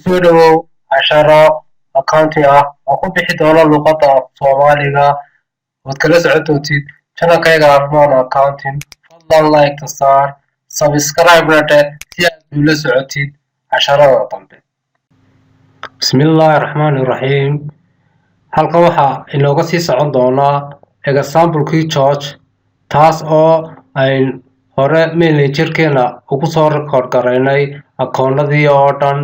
kusoo dhawow casharo accounting ah oo ku bixi doona luqadda Soomaaliga ood kala socon doontid channelkayga Arman Accounting. Fadlan like saar, subscribe dheh si aad ula socotid casharada dambe. Bismillahir Rahmanir Rahiim. Halkan waxaa inooga sii socon doonaa example-kii George taas oo ay hore manager-keena ugu soo record garaynay akoonadii oo dhan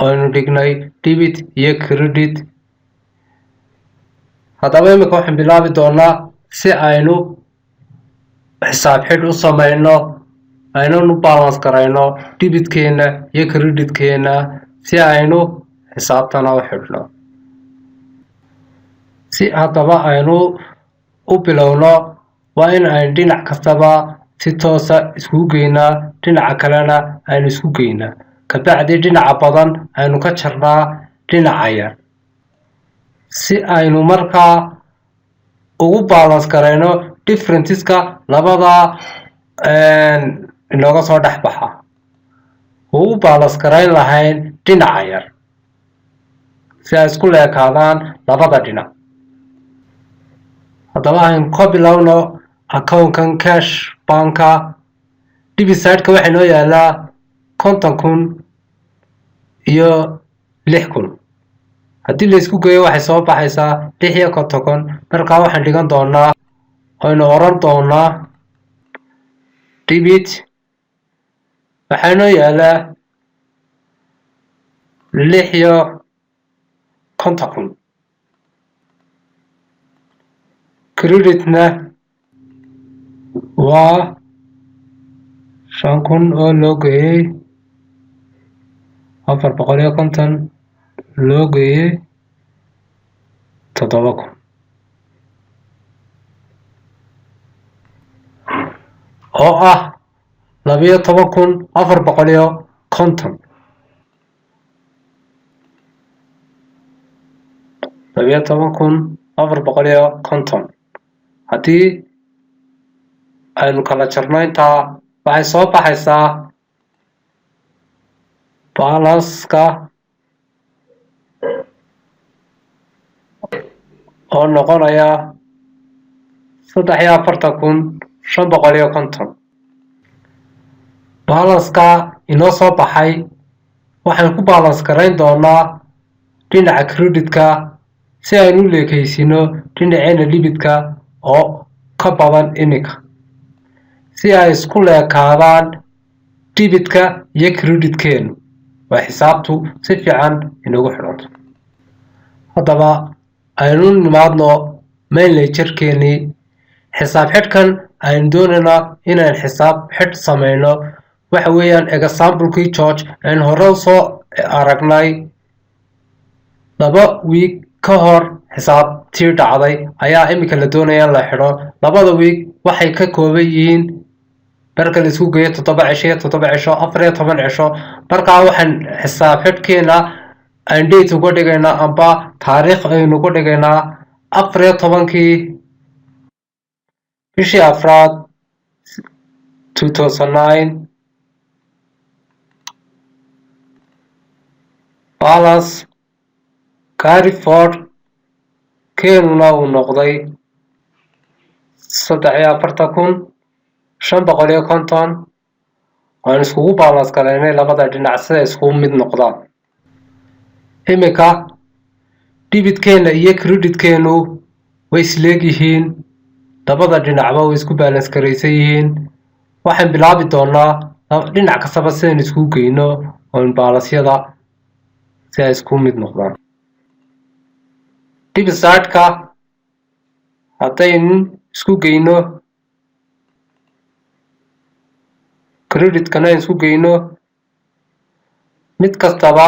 aynu dhignay debit iyo credit. Haddaba imika waxaan bilaabi doonaa si aynu xisaab xidh u samayno aynanu balance garayno debitkeena iyo creditkeena si aynu xisaabtana u xidhno. Si haddaba aynu u bilowno waa in aynu dhinac kastaba si toosa isku geynaa dhinaca kalena aynu isku geynaa kabacdi dhinaca badan aynu ka jarnaa dhinaca yar si aynu markaa ugu balance garayno differenceska labada inooga soo dhex baxa ugu balance garayn lahayn dhinaca yar si ay isku leekaadaan labada dhinac. Haddaba aynu ka bilowno account-kan cash banka debit side-ka waxaa inoo yaalaa 50,000 iyo 6,000. haddii la isku geeyo waxay soo baxaysaa 56,000. markaa waxaan dhigan doonaa aynu oran doonaa debit waxaa inoo yaalaa 56,000. creditna waa 5,000 oo loo geeyey 450 loo geeyey 7,000 oo ah 12,450. 12,450 haddii aynu kala jarno intaa waxay soo baxaysaa balance-ka oo noqonaya 43,550. balance-ka inoo soo baxay waxaan ku balance garayn doonaa dhinaca credit-ka si aynu u leekaysino dhinaceena debit-ka oo ka badan iminka si ay isku leekaadaan debit-ka iyo credit-keenu waa xisaabtu si fiican inagu xidhanto. haddaba aynu nimaadno manager-keenii xisaab xidhkan aynu doonaynaa inaan xisaab xidh samayno waxa weeyaan example-kii George aynu hore usoo aragnay 2 week ka hor xisaabtii dhacday ayaa imika la doonaya in la xidho. 2 week waxay ka kooban yihiin marka la isku geeyo 7 cisho iyo 7 cisho 14 cisho. markaa waxaan xisaab xidhkeena aan date uga dhigaynaa amba taariikh aynu uga dhigaynaa 14-kii bishii afraad 2009. balance carry forward keenuna uu noqday 43,550 waan iskugu balance garaynay labada dhinac sida iskugu mid noqdaan. imika debit-keena iyo credit-keenu way isleegyihiin labada dhinacba way isku balance garaysan yihiin. waxaan bilaabi doonaa dhinac kastaba sidaynu isku geyno oo balance-yada si ay isku mid noqdaan. debit side-ka haddaynu isku geyno credit-kana isku geyno mid kastaba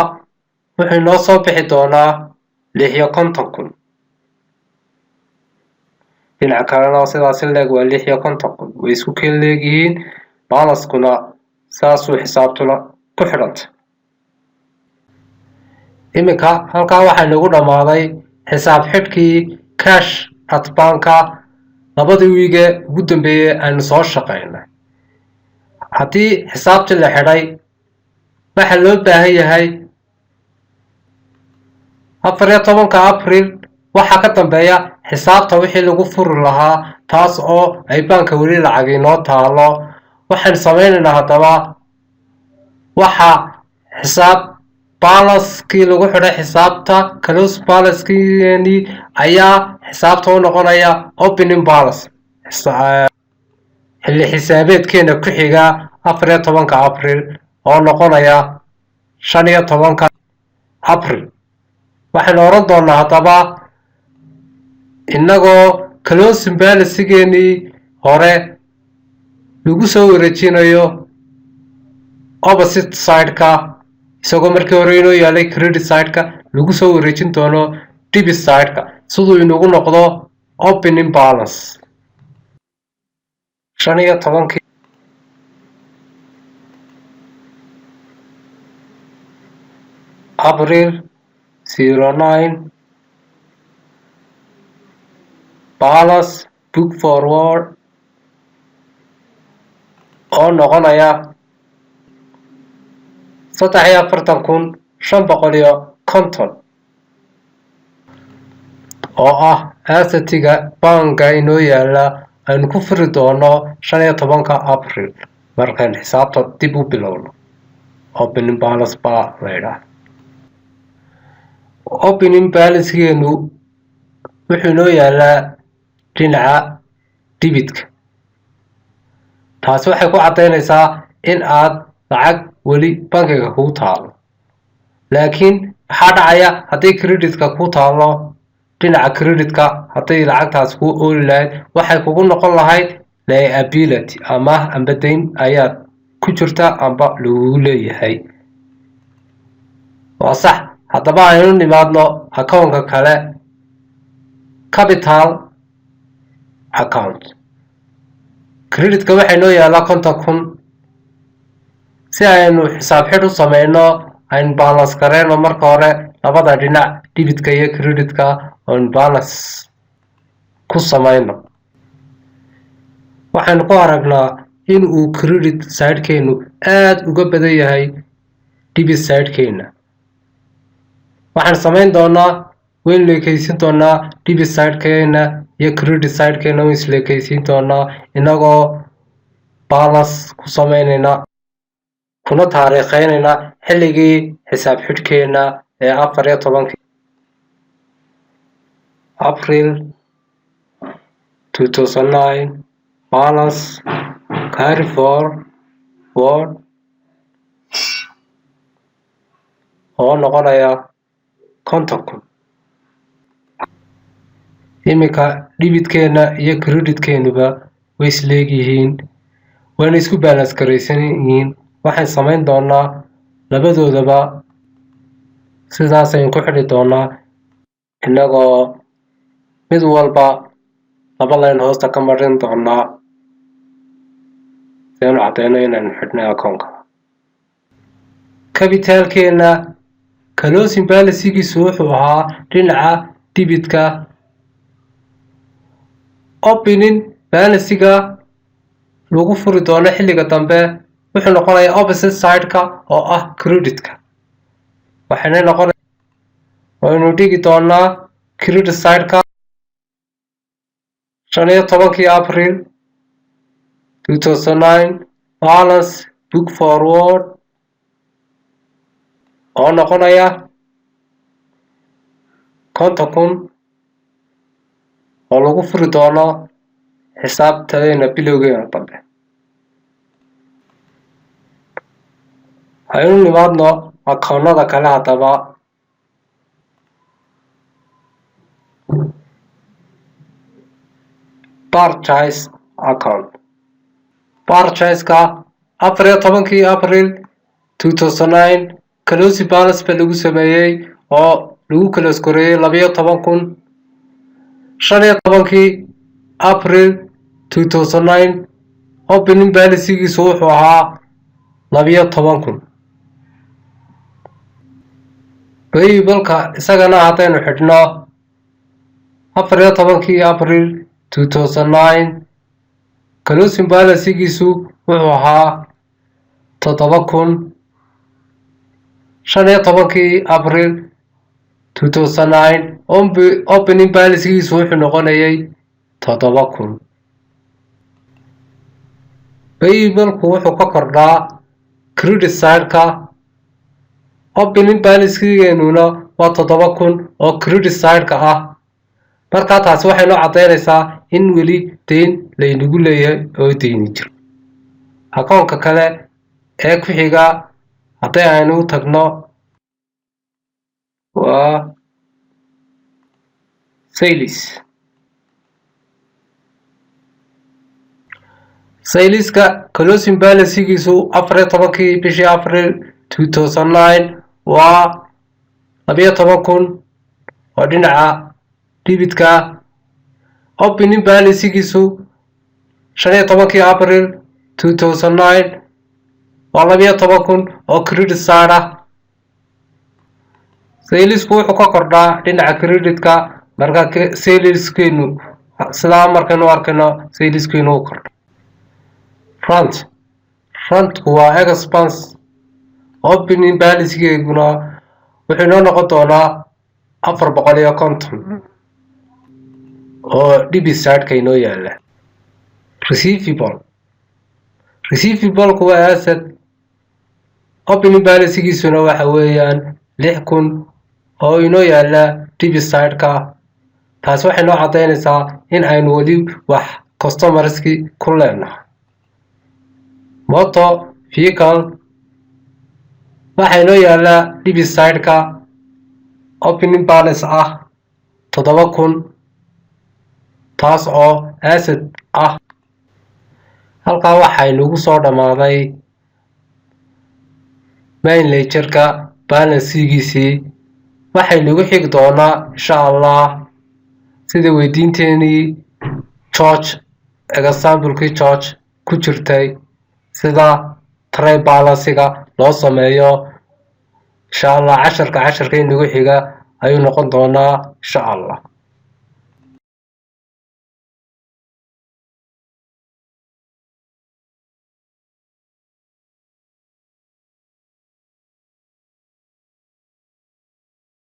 wuxuu inoo soo bixi doonaa 56,000. dhinaca kalena sidaas leeg waa 56,000 way isku keen leegyihiin balance-kuna saasuu xisaabtuna ku xidhanta. imika halkaa waxaa inagu dhammaaday xisaab xidhkii cash at banka 2 wiige ugu dambeeyey aynu soo shaqaynay. haddii xisaabtii la xidhay waxa loo baahan yahay 14 April waxaa ka dambeeya xisaabta wixii lagu furi lahaa, taas oo ay baanka weli lacag inoo taalo. waxaan sameynaynaa haddaba waxa xisaab balance-kii lagu xidhay xisaabta close balance-keeni ayaa xisaabta u noqonaya opening balance. xilli xisaabeedkeena ku xiga 14 April oo noqonaya 15 April. waxaynu oran doonaa haddaba inagoo closing balance-geenii hore lagu soo wareejinayo opposite side-ka, isagoo markii hore inoo yaalay credit side-ka lagu soo wareejin doono debit side-ka siduu inagu noqdo opening balance. 15 April 09 balance book forward oo noqonaya 43,550 oo ah asset-ga banka inoo yaala aynu ku furi doono 15 April markaan xisaabta dib u bilowno. opening balance baa la yidhaahdaa. opening balance-geenu wuxuu inoo yaalaa dhinaca debitka. taasi waxay ku caddaynaysaa in aad lacag weli bankiga kugu taalo. laakiin maxaa dhacaya haddii creditka ku taalo dhinaca creditka? hadday lacagtaas kuu ooli lahayd waxay kugu noqon lahayd liability, ama dayn ayaad ku jirta amba lagugu leeyahay. waa sax. haddaba aynu nimaadno akoonka kale, capital account. creditka waxay noo yaalaa 50,000. si aynu xisaab xidh u sameyno aynu balance gareyno marka hore labada dhinac debitka iyo creditka aynu balance ku sameyno. waxaynu ku aragnaa in uu credit side-keenu aad uga badan yahay debit side-keena. waxaan sameyn doonaa waynu leekaysiin doonaa debit side-keena iyo credit side-keena waynu isleekaysiin doonaa inagoo balance ku sameynayna kuna taariikheynayna xilligii xisaab xidhkeena ee 14 April 2009 balance carry forward oo noqonaya 50,000. iminka debitkeena iyo creditkeenuba way isleegyihiin, wayna isku balance garaysan yihiin. waxaan sameyn doonaa labadoodaba sidaas aynu ku xidhi doonaa inagoo mid walba laba line hoosta ka marin doonaa si aynu caddeyno inaynu xidhnay akoonka. capitalkeena closing balance-giisu wuxuu ahaa dhinaca debitka. opening balance-ga lagu furi doono xilliga dambe wuxuu noqonayaa opposite side-ka oo ah creditka. waxayna noqonaysaa waynu dhigi doonaa credit side-ka 15 April 2009 balance book forward oo noqonaya 50,000 oo lagu furi doono xisaabtadeena bilowgeena dambe. aynu nimaadno akoonnada kale haddaba. purchase account. purchase-ka 14 April 2009 closing balance ba lagu sameeyey oo lagu close gareeyey 12,000. 15 April 2009 opening balance-giisu wuxuu ahaa 12,000. payable-ka isagana haddaynu xidhno 14 April 2009 closing balance-giisu wuxuu ahaa 7,000. 15 April 2009 opening balancegiisu wuxuu noqonayay 7,000. payableku wuxuu ka kordhaa credit sideka. opening balancegeenuna waa 7,000 oo credit sideka ah. markaa taasi waxay noo caddaynaysaa in weli deyn laynagu leeyahay oo deyni jiro. akoonka kale ee ku xiga haddii aynu u tagno waa sayliska closing balancegiisu 14 bishii April 2009 waa 12,000 oo dhinaca debitka. opening balancegiisu 15 April 2009 waa 12,000 oo credit side ah. saylisku wuxuu ka kordhaa dhinaca creditka marka sayliskeenu sidaa markaynu arkayno sayliskeenu uu kordho. front waa expense. opening balancegeeguna wuxuu inoo noqon doonaa 450 oo debit sideka inoo yaala. receivablku waa asset. opening balancegiisuna waxa weeyaan 6,000 oo inoo yaala debit sideka. taasi waxay noo caddaynaysaa in aynu weli wax customerski ku leenahay. motor vehicle waxaa inoo yaala debit sideka. opening balance ah 7,000 taas oo asset ah. halkaa waxaynugu soo dhammaaday main ledgerka balancegiisii. waxaynugu xigi doonaa insha allah sida weydiinteenii examplekii George ku jirtay sida tray balancega loo sameeyo. insha allah casharka inagu xiga ayuu noqon doonaa insha allah.